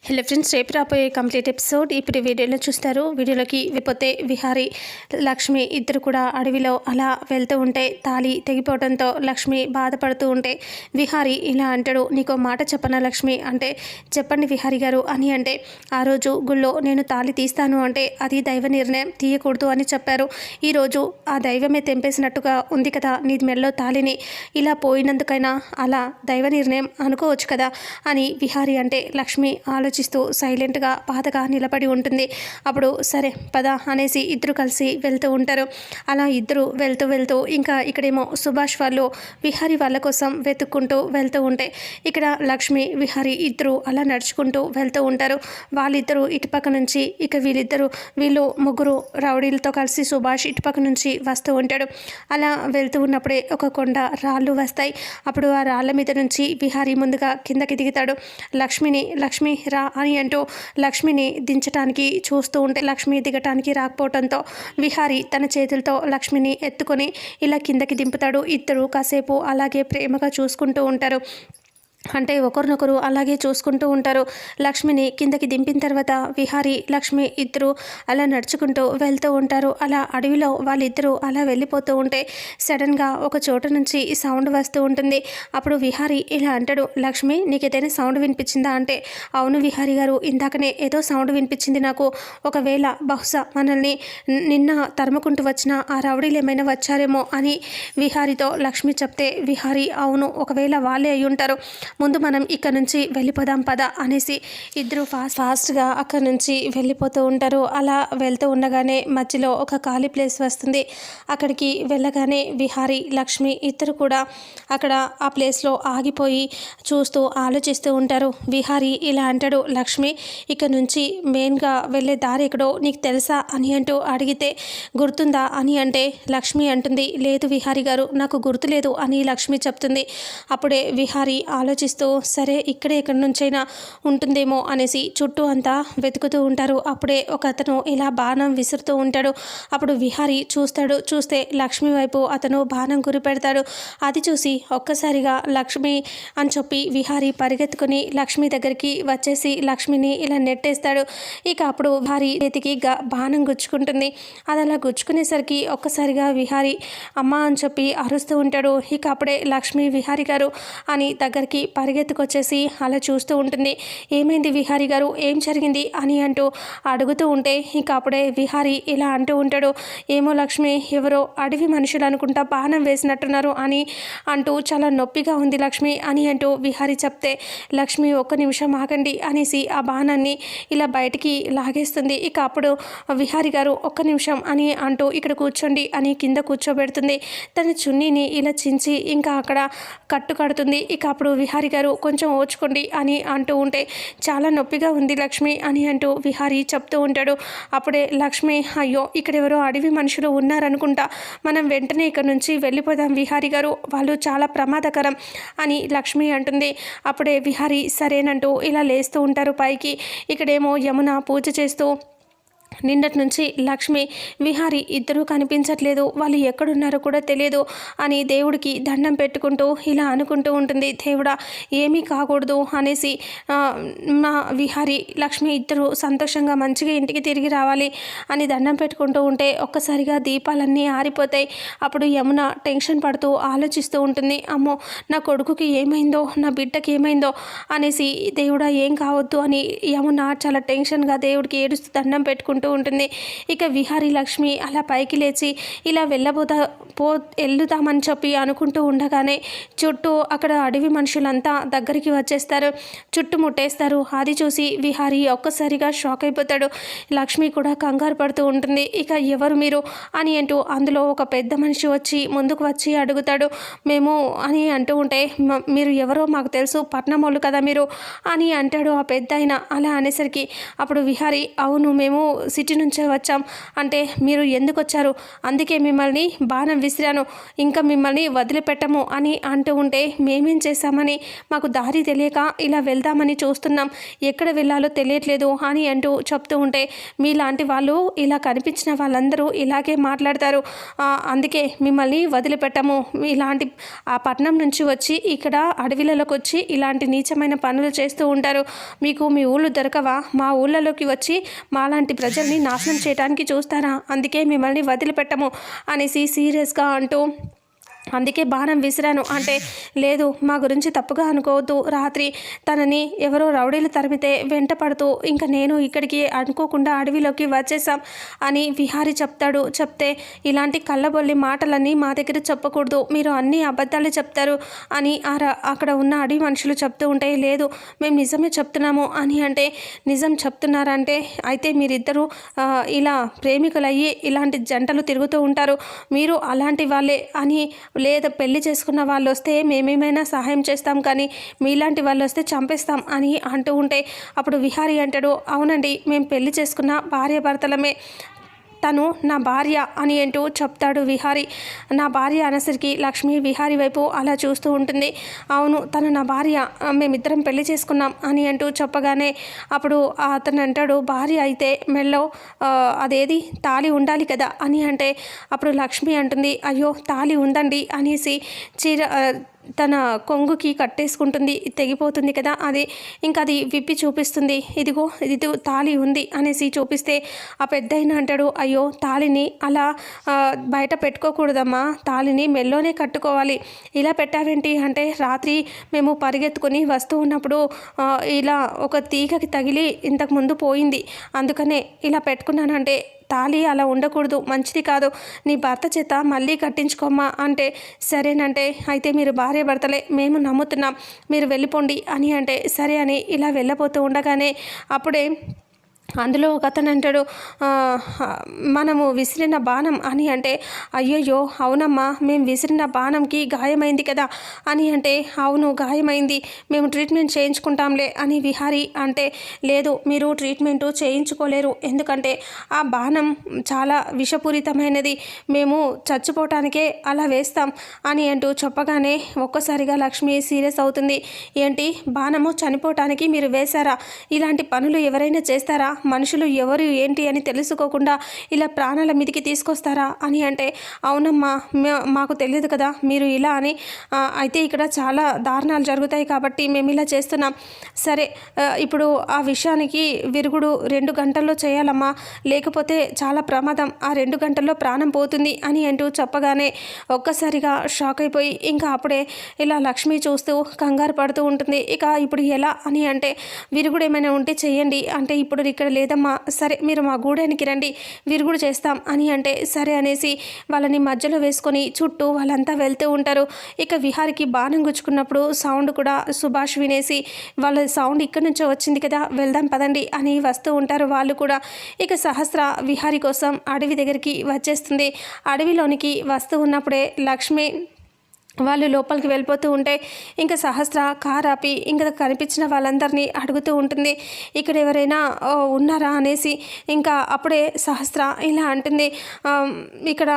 Hello friends, రేపు రాబోయే complete episode ఇప్పుడు వీడియోలో చూస్తారు. వీడియోలోకి వెళ్ళిపోతే విహారీ లక్ష్మి ఇద్దరు కూడా అడవిలో అలా వెళ్తూ ఉంటే తాళి తెగిపోవడంతో లక్ష్మి బాధపడుతూ ఉంటే విహారీ ఇలా అంటాడు, నీకో మాట చెప్పనా లక్ష్మి అంటే, చెప్పండి విహారీ గారు అని అంటే, ఆ రోజు గుళ్ళో నేను తాళి తీస్తాను అంటే అది దైవ నిర్ణయం, తీయకూడదు అని చెప్పారు. ఈరోజు ఆ దైవమే తెంపేసినట్టుగా ఉంది కదా నీ మెల్లో తాళిని, ఇలా పోయినందుకైనా అలా దైవ నిర్ణయం అనుకోవచ్చు కదా అని విహారీ అంటే లక్ష్మి ఆలోచిస్తూ సైలెంట్గా బాధగా నిలబడి ఉంటుంది. అప్పుడు సరే పద అనేసి ఇద్దరు కలిసి వెళ్తూ ఉంటారు. అలా ఇద్దరు వెళ్తూ ఇంకా ఇక్కడేమో సుభాష్ వాళ్ళు విహారీ వాళ్ళ కోసం వెతుక్కుంటూ వెళ్తూ ఉంటే ఇక్కడ లక్ష్మి విహారీ ఇద్దరు అలా నడుచుకుంటూ వెళ్తూ ఉంటారు. వాళ్ళిద్దరూ ఇటుపక్క నుంచి ఇక వీళ్ళు ముగ్గురు రౌడీలతో కలిసి సుభాష్ ఇటుపక్క నుంచి వస్తూ ఉంటాడు. అలా వెళ్తూ ఉన్నప్పుడే ఒక కొండ రాళ్ళు వస్తాయి. అప్పుడు ఆ రాళ్ళ మీద నుంచి విహారీ ముందుగా కిందకి దిగుతాడు. లక్ష్మి రా అని అంటూ లక్ష్మిని దించడానికి చూస్తూ ఉంటే లక్ష్మి దిగటానికి రాకపోవడంతో విహారీ తన చేతులతో లక్ష్మిని ఎత్తుకొని ఇలా కిందకి దింపుతాడు. ఇద్దరు కాసేపు అలాగే ప్రేమగా చూసుకుంటూ ఉంటారు. అంటే ఒకరినొకరు అలాగే చూసుకుంటూ ఉంటారు. లక్ష్మిని కిందకి దింపిన తర్వాత విహారీ లక్ష్మి ఇద్దరు అలా నడుచుకుంటూ వెళ్తూ ఉంటారు. అలా అడవిలో వాళ్ళిద్దరూ అలా వెళ్ళిపోతూ ఉంటే సడన్గా ఒక చోట నుంచి సౌండ్ వస్తూ ఉంటుంది. అప్పుడు విహారీ ఇలా అంటాడు, లక్ష్మి నీకు ఏదైనా సౌండ్ వినిపించిందా అంటే, అవును విహారీ గారు, ఇందాకనే ఏదో సౌండ్ వినిపించింది నాకు. ఒకవేళ బహుశా మనల్ని నిన్న తరుముకుంటూ వచ్చిన ఆ రౌడీలు ఏమైనా వచ్చారేమో అని విహారీతో లక్ష్మి చెప్తే విహారీ అవును, ఒకవేళ వాళ్ళే అయి ఉంటారు, ముందు మనం ఇక్కడ నుంచి వెళ్ళిపోదాం పద అనేసి ఇద్దరు ఫాస్ట్గా అక్కడ నుంచి వెళ్ళిపోతూ ఉంటారు. అలా వెళ్తూ ఉండగానే మధ్యలో ఒక ఖాళీ ప్లేస్ వస్తుంది. అక్కడికి వెళ్ళగానే విహారీ లక్ష్మి ఇద్దరు కూడా అక్కడ ఆ ప్లేస్లో ఆగిపోయి చూస్తూ ఆలోచిస్తూ ఉంటారు. విహారీ ఇలా అంటాడు, లక్ష్మి ఇక్కడ నుంచి మెయిన్గా వెళ్ళే దారి ఎక్కడో నీకు తెలుసా అని అంటూ అడిగితే, గుర్తుందా అని అంటే లక్ష్మి అంటుంది, లేదు విహారీ గారు, నాకు గుర్తులేదు అని లక్ష్మి చెప్తుంది. అప్పుడే విహారీ ఆలోచిస్తూ సరే ఇక్కడే ఎక్కడి నుంచైనా ఉంటుందేమో అనేసి చుట్టూ అంతా వెతుకుతూ ఉంటారు. అప్పుడే ఒక అతను ఇలా బాణం విసురుతూ ఉంటాడు. అప్పుడు విహారీ చూస్తే లక్ష్మి వైపు అతను బాణం గురిపెడతాడు. అది చూసి ఒక్కసారిగా లక్ష్మి అని చెప్పి విహారీ పరిగెత్తుకుని లక్ష్మి దగ్గరికి వచ్చేసి లక్ష్మిని ఇలా నెట్టేస్తాడు. ఇక అప్పుడు విహారీ చేతికి బాణం గుచ్చుకుంటుంది. అది అలా గుచ్చుకునేసరికి ఒక్కసారిగా విహారీ అమ్మ అని చెప్పి అరుస్తూ ఉంటాడు. ఇక అప్పుడే లక్ష్మి విహారీ గారు అని దగ్గరికి పరిగెత్తుకొచ్చేసి అలా చూస్తూ ఉంటుంది. ఏమైంది విహారీ గారు, ఏం జరిగింది అని అంటూ అడుగుతూ ఉంటే ఇక అప్పుడే విహారీ ఇలా అంటూ ఉంటాడు, ఏమో లక్ష్మి, ఎవరో అడవి మనుషులు అనుకుంటా బాణం వేసినట్టున్నారు అని అంటూ చాలా నొప్పిగా ఉంది లక్ష్మి అని అంటూ విహారీ చెప్తే లక్ష్మి ఒక్క నిమిషం ఆగండి అనేసి ఆ బాణాన్ని ఇలా బయటికి లాగేస్తుంది. ఇక అప్పుడు విహారీ గారు ఒక్క నిమిషం అని అంటూ ఇక్కడ కూర్చోండి అని కింద కూర్చోబెడుతుంది. తన చున్నీని ఇలా చించి ఇంకా అక్కడ కట్టుకడుతుంది. ఇక అప్పుడు విహారీ గారు కొంచెం ఓచుకోండి అని అంటూ ఉంటే చాలా నొప్పిగా ఉంది లక్ష్మి అని అంటూ విహారీ చెప్తూ ఉంటాడు. అప్పుడే లక్ష్మి, అయ్యో ఇక్కడ ఎవరో అడవి మనుషులు ఉన్నారనుకుంటా, మనం వెంటనే ఇక్కడ నుంచి వెళ్ళిపోదాం విహారీ గారు, వాళ్ళు చాలా ప్రమాదకరం అని లక్ష్మి అంటుంది. అప్పుడే విహారీ సరేనంటూ ఇలా లేస్తూ ఉంటారు పైకి. ఇక్కడేమో యమున పూజ చేస్తూ నిన్నటి నుంచి లక్ష్మి విహారీ ఇద్దరూ కనిపించట్లేదు, వాళ్ళు ఎక్కడున్నారో కూడా తెలియదు అని దేవుడికి దండం పెట్టుకుంటూ ఇలా అనుకుంటూ ఉంటుంది. దేవుడా ఏమీ కాకూడదు అనేసి మా విహారీ లక్ష్మి ఇద్దరు సంతోషంగా మంచిగా ఇంటికి తిరిగి రావాలి అని దండం పెట్టుకుంటూ ఉంటే ఒక్కసారిగా దీపాలన్నీ ఆరిపోతాయి. అప్పుడు యమున టెన్షన్ పడుతూ ఆలోచిస్తూ ఉంటుంది, అమ్మో నా కొడుకుకి ఏమైందో, నా బిడ్డకి ఏమైందో అనేసి, దేవుడా ఏం కావద్దు అని యమున చాలా టెన్షన్గా దేవుడికి ఏడుస్తూ దండం పెట్టుకుంటూ ఉంటుంది. ఇక విహారీ లక్ష్మి అలా పైకి లేచి ఇలా వెళ్దామని చెప్పి అనుకుంటూ ఉండగానే చుట్టూ అక్కడ అడవి మనుషులంతా దగ్గరికి వచ్చేస్తారు, చుట్టుముట్టేస్తారు. అది చూసి విహారీ ఒక్కసారిగా షాక్ అయిపోతాడు. లక్ష్మి కూడా కంగారు పడుతూ ఉంటుంది. ఇక ఎవరు మీరు అని అంటూ అందులో ఒక పెద్ద మనిషి వచ్చి ముందుకు వచ్చి అడుగుతాడు. మేము అని అంటూ ఉంటే, మీరు ఎవరో మాకు తెలుసు, పట్నం వాళ్ళు కదా మీరు అని అంటాడు ఆ పెద్ద ఆయన. అలా అనేసరికి అప్పుడు విహారీ, అవును మేము సిటీ నుంచే వచ్చాం అంటే మీరు ఎందుకు వచ్చారు? అందుకే మిమ్మల్ని బాణం విసిరాను, ఇంకా మిమ్మల్ని వదిలిపెట్టము అని అంటూ ఉంటే మేమేం చేశామని మాకు దారి తెలియక ఇలా వెళ్దామని చూస్తున్నాం, ఎక్కడ వెళ్ళాలో తెలియట్లేదు అని అంటూ చెప్తూ ఉంటే మీలాంటి వాళ్ళు ఇలా కనిపించిన వాళ్ళందరూ ఇలాగే మాట్లాడతారు, అందుకే మిమ్మల్ని వదిలిపెట్టము. ఇలాంటి ఆ పట్నం నుంచి వచ్చి ఇక్కడ అడవిలలోకి వచ్చి ఇలాంటి నీచమైన పనులు చేస్తూ ఉంటారు. మీకు మీ ఊళ్ళు దొరకవా? మా ఊళ్ళలోకి వచ్చి మాలాంటి ప్రజల్ని నాశనం చేయడానికి చూస్తారా? అందుకే మిమ్మల్ని వదిలిపెట్టము అనేసి సీరియస్గా అంటూ అందుకే బాణం విసిరాను అంటే లేదు, మా గురించి తప్పుగా అనుకోవద్దు, రాత్రి తనని ఎవరో రౌడీలు తరిమితే వెంట పడుతూ ఇంకా నేను ఇక్కడికి అనుకోకుండా అడవిలోకి వచ్చేసాం అని విహారీ చెప్తాడు. చెప్తే ఇలాంటి కళ్ళబొల్లి మాటలన్నీ మా దగ్గర చెప్పకూడదు, మీరు అన్ని అబద్ధాలు చెప్తారు అని అక్కడ ఉన్న అడవి మనుషులు చెప్తూ ఉంటే లేదు మేము నిజమే చెప్తున్నాము అని అంటే నిజం చెప్తున్నారంటే అయితే మీరిద్దరూ ఇలా ప్రేమికులయ్యి ఇలాంటి జంటలు తిరుగుతూ ఉంటారు, మీరు అలాంటి వాళ్ళే అని, లేదా పెళ్లి చేసుకున్న వాళ్ళు వస్తే మేమేమైనా సహాయం చేస్తాం కానీ మీలాంటి వాళ్ళు వస్తే చంపేస్తాం అని అంటూ ఉంటే అప్పుడు విహారీ అంటాడు అవునండి మేము పెళ్లి చేసుకున్న భార్యాభర్తలమే, తను నా భార్య అని అంటూ చెప్తాడు విహారీ. నా భార్య అనేసరికి లక్ష్మి విహారీ వైపు అలా చూస్తూ ఉంటుంది. అవును తను నా భార్య, మేమిద్దరం పెళ్లి చేసుకున్నాం అని అంటూ చెప్పగానే అప్పుడు అతను అంటాడు భార్య అయితే మెల్లో అదేది తాళి ఉండాలి కదా అని అంటే అప్పుడు లక్ష్మి అంటుంది అయ్యో తాళి ఉందండి అనేసి చీర తన కొంగుకి కట్టేసుకుంటుంది, తెగిపోతుంది కదా అది, ఇంకా అది విప్పి చూపిస్తుంది, ఇదిగో ఇది తాళి ఉంది అనేసి చూపిస్తే ఆ పెద్దయిన అంటాడు అయ్యో తాళిని అలా బయట పెట్టుకోకూడదమ్మా, తాళిని మెల్లోనే కట్టుకోవాలి, ఇలా పెట్టావేంటి అంటే రాత్రి మేము పరిగెత్తుకొని వస్తూ ఉన్నప్పుడు ఇలా ఒక తీగకి తగిలి ఇంతకుముందు పోయింది, అందుకనే ఇలా పెట్టుకున్నానంటే తాళి అలా ఉండకూడదు, మంచిది కాదు, నీ భర్త చేత మళ్ళీ కట్టించుకోమ్మా అంటే సరేనంటే అయితే మీరు భార్య భర్తలే మేము నమ్ముతున్నాం, మీరు వెళ్ళిపోండి అని అంటే సరే అని ఇలా వెళ్ళిపోతూ ఉండగానే అప్పుడే అందులో ఒక అతను అంటాడు మనము విసిరిన బాణం అని అంటే అయ్యయ్యో అవునమ్మా మేము విసిరిన బాణంకి గాయమైంది కదా అని అంటే అవును గాయమైంది, మేము ట్రీట్మెంట్ చేయించుకుంటాంలే అని విహారీ అంటే లేదు మీరు ట్రీట్మెంటు చేయించుకోలేరు, ఎందుకంటే ఆ బాణం చాలా విషపూరితమైనది, మేము చచ్చిపోవటానికే అలా వేస్తాం అని అంటూ చెప్పగానే ఒక్కసారిగా లక్ష్మి సీరియస్ అవుతుంది. ఏంటి బాణము చనిపోవటానికి మీరు వేశారా? ఇలాంటి పనులు ఎవరైనా చేస్తారా? మనుషులు ఎవరు ఏంటి అని తెలుసుకోకుండా ఇలా ప్రాణాల మీదికి తీసుకొస్తారా అని అంటే అవునమ్మా మాకు తెలియదు కదా మీరు ఇలా అని, అయితే ఇక్కడ చాలా దారుణాలు జరుగుతాయి కాబట్టి మేము ఇలా చేస్తున్నాం, సరే ఇప్పుడు ఆ విషయానికి విరుగుడు 2 గంటల్లో చేయాలమ్మా, లేకపోతే చాలా ప్రమాదం, ఆ 2 గంటల్లో ప్రాణం పోతుంది అని అంటూ చెప్పగానే ఒక్కసారిగా షాక్ అయిపోయి ఇంకా అప్పుడే ఇలా లక్ష్మి చూస్తూ కంగారు పడుతూ ఉంటుంది. ఇక ఇప్పుడు ఎలా అని అంటే విరుగుడు ఏమైనా ఉంటే చేయండి అంటే ఇప్పుడు ఇక్కడ లేదమ్మా, సరే మీరు మా గూడానికి రండి విరుగుడు చేస్తాం అని అంటే సరే అనేసి వాళ్ళని మధ్యలో వేసుకొని చుట్టూ వాళ్ళంతా వెళ్తూ ఉంటారు. ఇక విహారికి బాణం గుచ్చుకున్నప్పుడు సౌండ్ కూడా సుభాష్ వినేసి వాళ్ళ సౌండ్ ఇక్కడి నుంచో వచ్చింది కదా వెళ్దాం పదండి అని వస్తూ ఉంటారు వాళ్ళు కూడా. ఇక సహస్ర విహారి కోసం అడవి దగ్గరికి వచ్చేస్తుంది. అడవిలోనికి వస్తూ ఉన్నప్పుడే లక్ష్మి వాళ్ళు లోపలికి వెళ్ళిపోతూ ఉంటే ఇంకా సహస్ర కార్ ఆపి ఇంకా కనిపించిన వాళ్ళందరినీ అడుగుతూ ఉంటుంది ఇక్కడ ఎవరైనా ఉన్నారా అనేసి. ఇంకా అప్పుడే సహస్ర ఇలా అంటుంది ఇక్కడ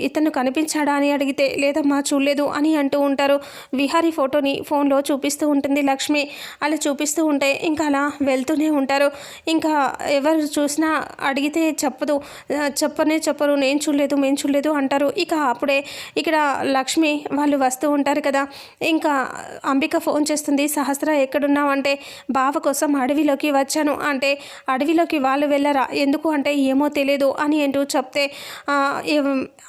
ఇతను కనిపించాడా అని అడిగితే లేదమ్మా చూడలేదు అని అంటూ ఉంటారు. విహారీ ఫోటోని ఫోన్లో చూపిస్తూ ఉంటుంది లక్ష్మి. అలా చూపిస్తూ ఉంటే ఇంకా అలా వెళ్తూనే ఉంటారు. ఇంకా ఎవరు చూసినా అడిగితే చెప్పరు, నేను చూడలేదు మేము చూడలేదు అంటారు. ఇక అప్పుడే ఇక్కడ లక్ష్మి వాళ్ళు వస్తూ ఉంటారు కదా. ఇంకా అంబిక ఫోన్ చేస్తుంది సహస్ర ఎక్కడున్నావు అంటే బావ కోసం అడవిలోకి వచ్చాను అంటే అడవిలోకి వాళ్ళు వెళ్ళరా ఎందుకు అంటే ఏమో తెలియదు అని అంటూ చెప్తే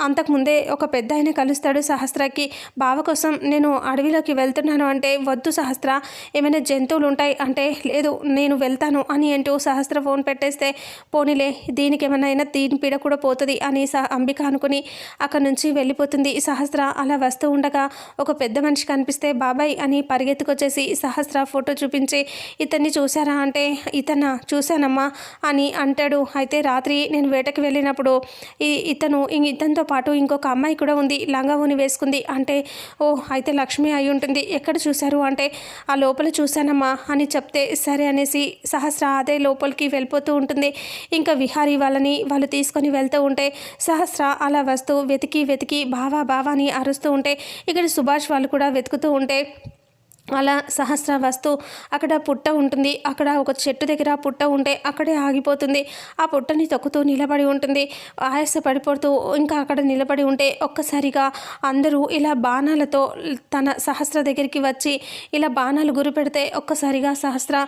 అంతకుముందే ఒక పెద్ద ఆయన కలుస్తాడు సహస్రకి. బావ కోసం నేను అడవిలోకి వెళ్తున్నాను అంటే వద్దు సహస్ర ఏమైనా జంతువులు ఉంటాయి అంటే లేదు నేను వెళ్తాను అని అంటూ సహస్ర ఫోన్ పెట్టేస్తే పోనీలే దీనికి ఏమైనా దీని పీడ కూడా పోతుంది అని అంబిక అనుకుని అక్కడి నుంచి వెళ్ళిపోతుంది. సహస్ర అలా వస్తూ ఉండగా ఇందాక ఒక పెద్ద మనిషి కనిపిస్తే బాబాయ్ అని పరిగెత్తుకొచ్చేసి సహస్ర ఫోటో చూపించి ఇతన్ని చూసారా అంటే ఇతను చూశానమ్మా అని అంటాడు. అయితే రాత్రి నేను వేటకి వెళ్ళినప్పుడు ఇతనితో పాటు ఇంకొక అమ్మాయి కూడా ఉంది, లంగా ఊని వేసుకుంది అంటే ఓ అయితే లక్ష్మి అయి ఉంటుంది. ఎక్కడ చూశారు అంటే ఆ లోపల చూశానమ్మా అని చెప్తే సరే అనేసి సహస్ర అదే లోపలికి వెళ్ళిపోతూ ఉంటుంది. ఇంకా విహారీ వాళ్ళు తీసుకొని వెళ్తూ ఉంటే సహస్ర అలా వస్తూ వెతికి బావా అని అరుస్తూ ఉంటే ఇక్కడ సుభాష్ వాళ్ళు కూడా వెతుకుతూ ఉంటే అలా సహస్ర వస్తూ అక్కడ పుట్ట ఉంటుంది. అక్కడ ఒక చెట్టు దగ్గర పుట్ట ఉంటే అక్కడే ఆగిపోతుంది. ఆ పుట్టని తొక్కుతూ నిలబడి ఉంటుంది. ఆయాస పడిపోతూ ఇంకా అక్కడ నిలబడి ఉంటే ఒక్కసారిగా అందరూ ఇలా బాణాలతో తన సహస్ర దగ్గరికి వచ్చి ఇలా బాణాలు గురిపెడితే ఒక్కసారిగా సహస్ర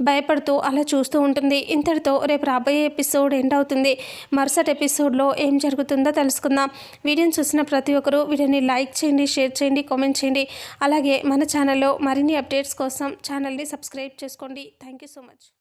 భయపడుతూ అలా చూస్తూ ఉంటుంది. ఇంతటితో రేపు రాబోయే ఎపిసోడ్ ఎండ్ అవుతుంది. మరుసటి ఎపిసోడ్లో ఏం జరుగుతుందో తెలుసుకుందాం. వీడియోని చూసిన ప్రతి ఒక్కరూ వీడియోని లైక్ చేయండి, షేర్ చేయండి, కామెంట్ చేయండి. అలాగే మన ఛానల్లో మరిన్ని అప్డేట్స్ కోసం ఛానల్ని సబ్స్క్రైబ్ చేసుకోండి. Thank you so much.